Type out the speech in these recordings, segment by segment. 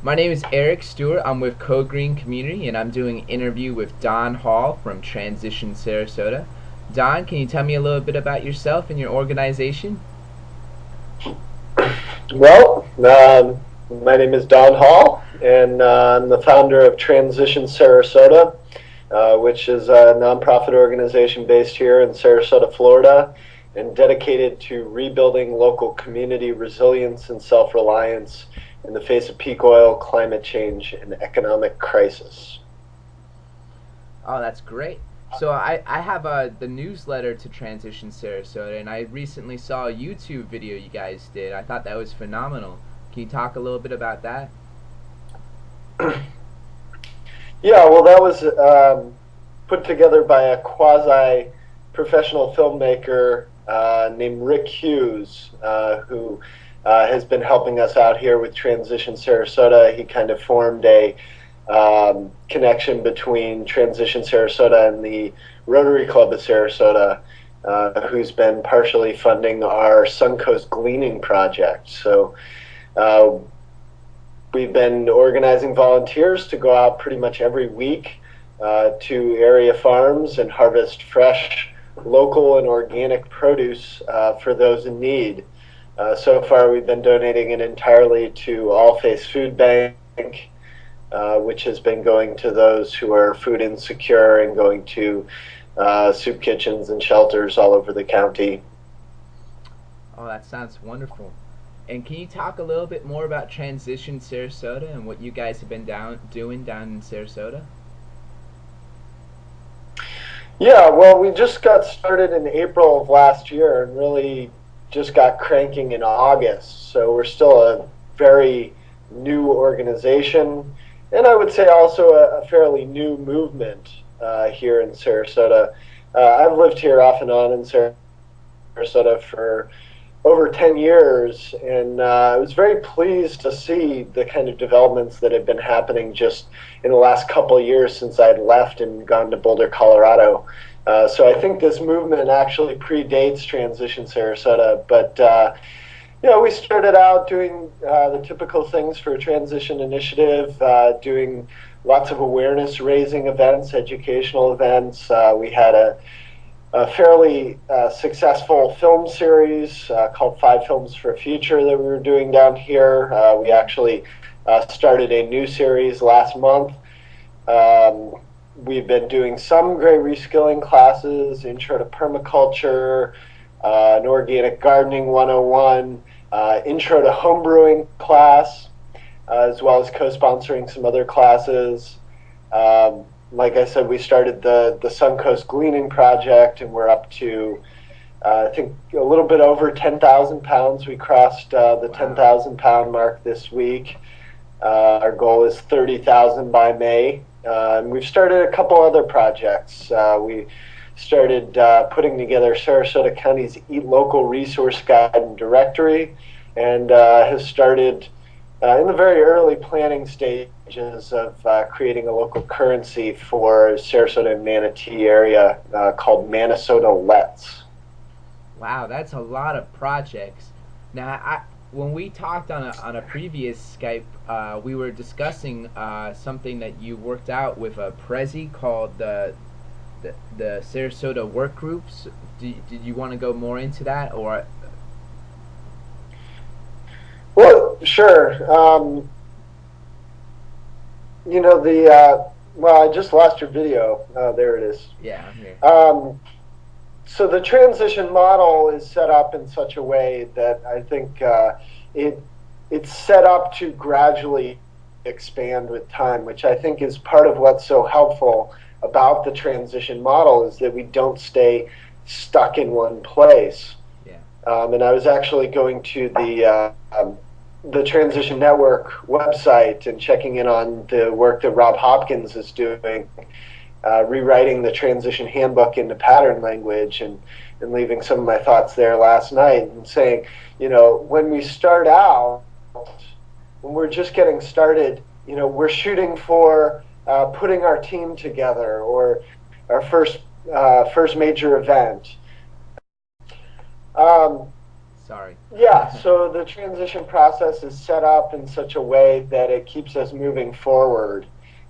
My name is Eric Stewart. I'm with Code Green Community, and I'm doing an interview with Don Hall from Transition Sarasota. Don, can you tell me a little bit about yourself and your organization? Well, my name is Don Hall, and I'm the founder of Transition Sarasota, which is a nonprofit organization based here in Sarasota, Florida, and dedicated to rebuilding local community resilience and self-reliance in the face of peak oil, climate change, and economic crisis. Oh, that's great. So I have the newsletter to Transition Sarasota, and I recently saw a YouTube video you guys did. I thought that was phenomenal. Can you talk a little bit about that? Yeah, well, that was put together by a quasi-professional filmmaker named Rick Hughes, who has been helping us out here with Transition Sarasota. He kind of formed a connection between Transition Sarasota and the Rotary Club of Sarasota, who's been partially funding our Suncoast Gleaning project. So we've been organizing volunteers to go out pretty much every week to area farms and harvest fresh, local, and organic produce for those in need. So far, we've been donating it entirely to All Face Food Bank, which has been going to those who are food insecure and going to soup kitchens and shelters all over the county. Oh, that sounds wonderful. And can you talk a little bit more about Transition Sarasota and what you guys have been doing down in Sarasota? Yeah, well, we just got started in April of last year and really just got cranking in August. So we're still a very new organization, and I would say also a fairly new movement here in Sarasota. I've lived here off and on in Sarasota for over 10 years, and I was very pleased to see the kind of developments that have been happening just in the last couple of years since I'd left and gone to Boulder, Colorado. So I think this movement actually predates Transition Sarasota, but we started out doing the typical things for a transition initiative, doing lots of awareness raising events, educational events. We had a fairly successful film series called Five Films for a Future that we were doing down here. We actually started a new series last month. We've been doing some great reskilling classes, Intro to Permaculture, an Organic Gardening 101, Intro to Homebrewing class, as well as co-sponsoring some other classes. Like I said, we started the Suncoast Gleaning project, and we're up to, I think, a little bit over 10,000 pounds. We crossed the 10,000 pound mark this week. Our goal is 30,000 by May. And we've started a couple other projects. We started putting together Sarasota County's Eat Local Resource Guide and Directory, and has started in the very early planning stages of creating a local currency for Sarasota and Manatee area called Minnesota Let's. Wow, that's a lot of projects. Now, when we talked on a previous Skype, we were discussing something that you worked out with a Prezi called the Sarasota Work Groups. Did you want to go more into that, or? Well, sure. Well, I just lost your video. There it is. Yeah, I'm here. So the transition model is set up in such a way that I think it's set up to gradually expand with time, which I think is part of what's so helpful about the transition model, is that we don't stay stuck in one place. Yeah. And I was actually going to the Transition Network website and checking in on the work that Rob Hopkins is doing, rewriting the transition handbook into pattern language, and leaving some of my thoughts there last night, and saying, when we start out, when we're just getting started, we're shooting for putting our team together, or our first major event. Sorry. Yeah, so the transition process is set up in such a way that it keeps us moving forward,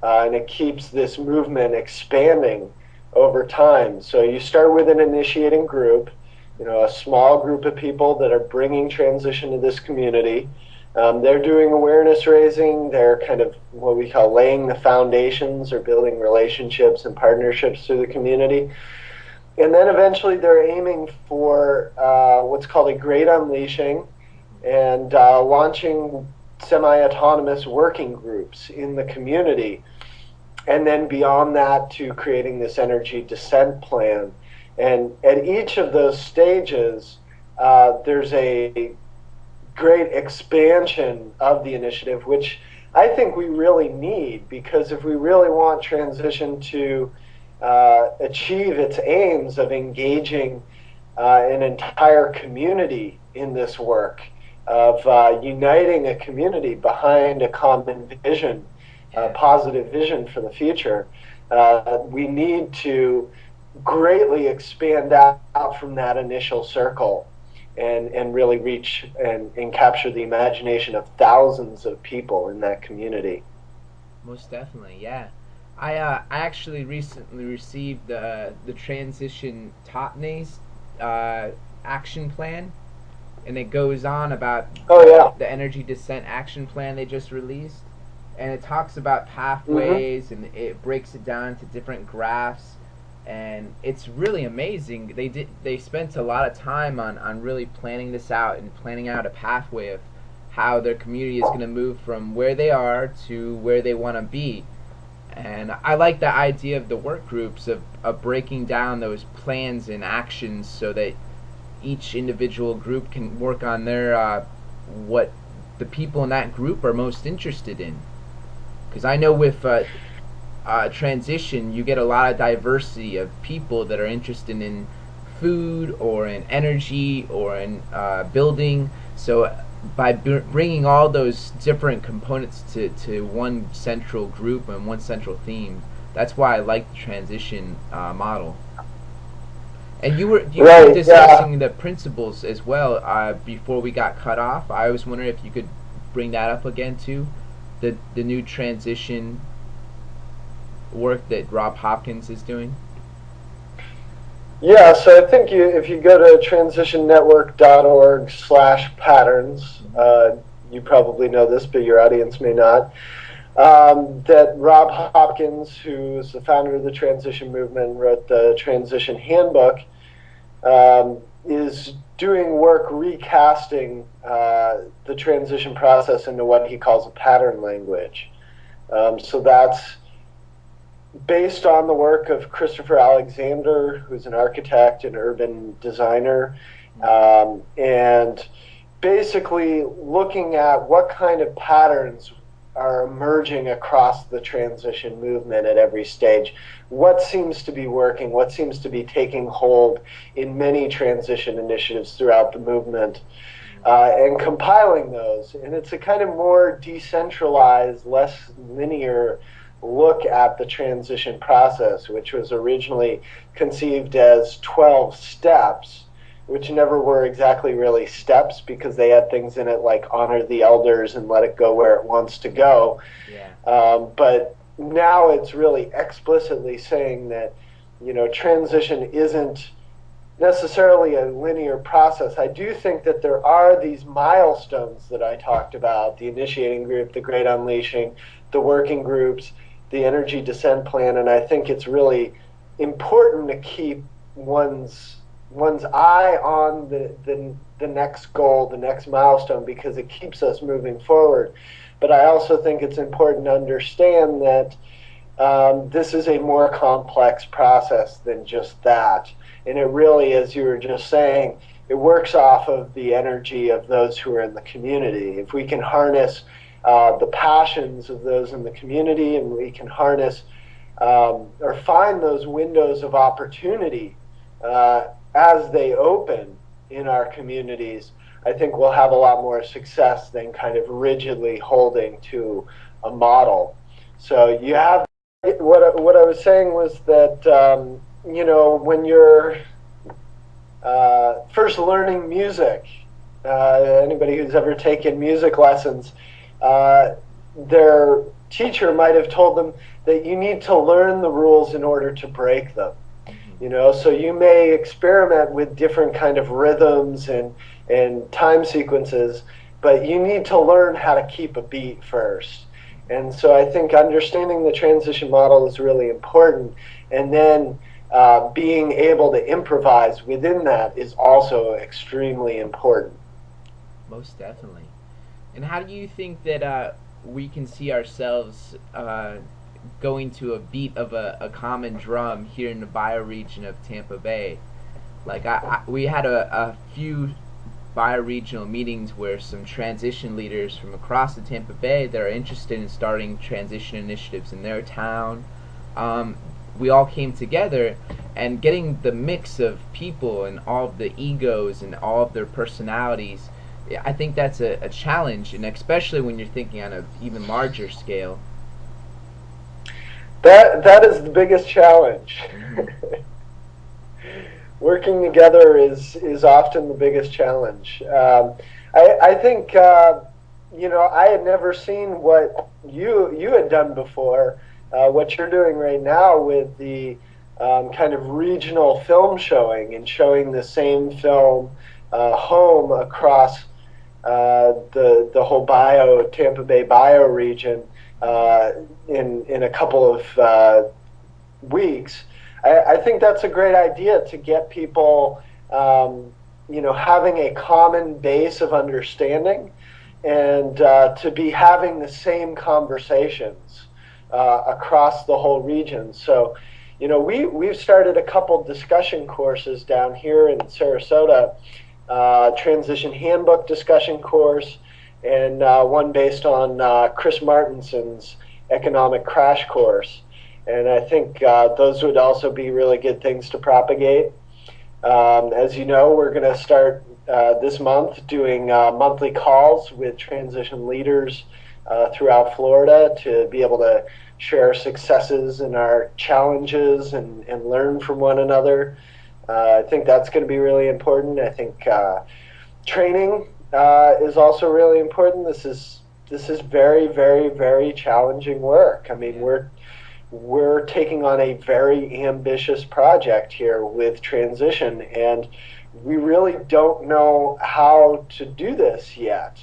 and it keeps this movement expanding over time. So you start with an initiating group, a small group of people that are bringing transition to this community. They're doing awareness raising, they're kind of what we call laying the foundations or building relationships and partnerships through the community. And then eventually they're aiming for what's called a great unleashing and launching semi-autonomous working groups in the community. And then beyond that to creating this energy descent plan. And at each of those stages, there's a great expansion of the initiative, which I think we really need, because if we really want transition to achieve its aims of engaging an entire community in this work, of uniting a community behind a common vision, a positive vision for the future, we need to greatly expand out from that initial circle and really reach and capture the imagination of thousands of people in that community. Most definitely, yeah. I actually recently received the Transition Totnes action plan, and it goes on about Oh yeah. the energy descent action plan they just released, and it talks about pathways, and it breaks it down into different graphs, and it's really amazing. They spent a lot of time on really planning this out and planning out a pathway of how their community is going to move from where they are to where they want to be. And I like the idea of the work groups of breaking down those plans and actions so that each individual group can work on their what the people in that group are most interested in. Because I know with transition, you get a lot of diversity of people that are interested in food or in energy or in building. So by bringing all those different components to one central group and one central theme, that's why I like the transition model. And you were discussing the principles as well before we got cut off. I was wondering if you could bring that up again too, the new transition work that Rob Hopkins is doing. Yeah, so I think if you go to transitionnetwork.org/patterns, you probably know this, but your audience may not, that Rob Hopkins, who is the founder of the transition movement, wrote the Transition Handbook, is doing work recasting the transition process into what he calls a pattern language. So that's based on the work of Christopher Alexander, who's an architect and urban designer, and basically looking at what kind of patterns are emerging across the transition movement at every stage. What seems to be working, what seems to be taking hold in many transition initiatives throughout the movement, and compiling those. And it's a kind of more decentralized, less linear look at the transition process, which was originally conceived as 12 steps, which never were exactly really steps because they had things in it like honor the elders and let it go where it wants to go. Yeah. But now it's really explicitly saying that, transition isn't necessarily a linear process. I do think that there are these milestones that I talked about, the initiating group, the great unleashing, the working groups, the energy descent plan, and I think it's really important to keep one's eye on the next goal, the next milestone, because it keeps us moving forward. But I also think it's important to understand that this is a more complex process than just that. And it really, as you were just saying, it works off of the energy of those who are in the community. If we can harness the passions of those in the community, and we can harness or find those windows of opportunity as they open in our communities, I think we'll have a lot more success than kind of rigidly holding to a model. So you have, what I was saying was that, when you're first learning music, Anybody who's ever taken music lessons, their teacher might have told them that you need to learn the rules in order to break them. You know, so you may experiment with different kind of rhythms and time sequences, but you need to learn how to keep a beat first. And so I think understanding the transition model is really important, and then being able to improvise within that is also extremely important. Most definitely. And how do you think that we can see ourselves going to a beat of a common drum here in the bioregion of Tampa Bay? Like we had a few bioregional meetings where some transition leaders from across the Tampa Bay that are interested in starting transition initiatives in their town, we all came together, and getting the mix of people and all of the egos and all of their personalities, I think that's a challenge, and especially when you're thinking on an even larger scale. That is the biggest challenge. Working together is often the biggest challenge. I think you know, I had never seen what you had done before. What you're doing right now with the kind of regional film showing and showing the same film home across the whole Tampa Bay bioregion in a couple of weeks. I think that's a great idea to get people, you know, having a common base of understanding, and to be having the same conversations across the whole region. So, you know, we've started a couple discussion courses down here in Sarasota, transition handbook discussion course, and one based on Chris Martinson's economic crash course. And I think those would also be really good things to propagate. As you know, we're going to start this month doing monthly calls with transition leaders throughout Florida to be able to share successes and our challenges and learn from one another. I think that's going to be really important. I think training is also really important. This is very, very, very challenging work. I mean, we're taking on a very ambitious project here with transition, and we really don't know how to do this yet.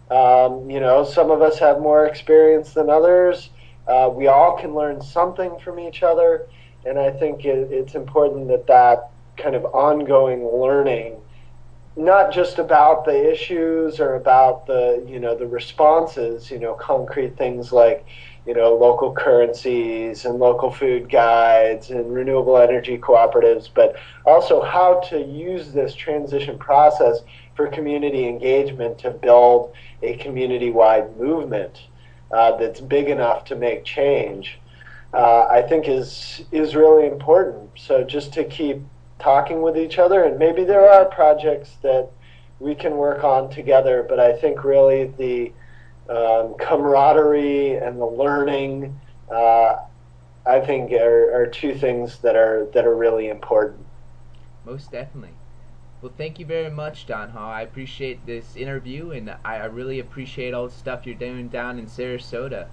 You know, some of us have more experience than others. We all can learn something from each other, and I think it's important that kind of ongoing learning, not just about the issues or about the, you know, the responses, you know, concrete things like, you know, local currencies and local food guides and renewable energy cooperatives, but also how to use this transition process for community engagement to build a community-wide movement that's big enough to make change, I think is really important. So just to keep talking with each other, and maybe there are projects that we can work on together, but I think really the camaraderie and the learning, I think are two things that are really important. Most definitely. Well, thank you very much, Don Hall. I appreciate this interview, and I really appreciate all the stuff you're doing down in Sarasota.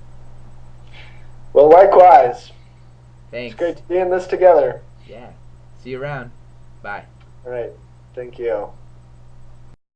Well, likewise. Thanks. It's great to be in this together. Yeah. See you around. Bye. All right. Thank you.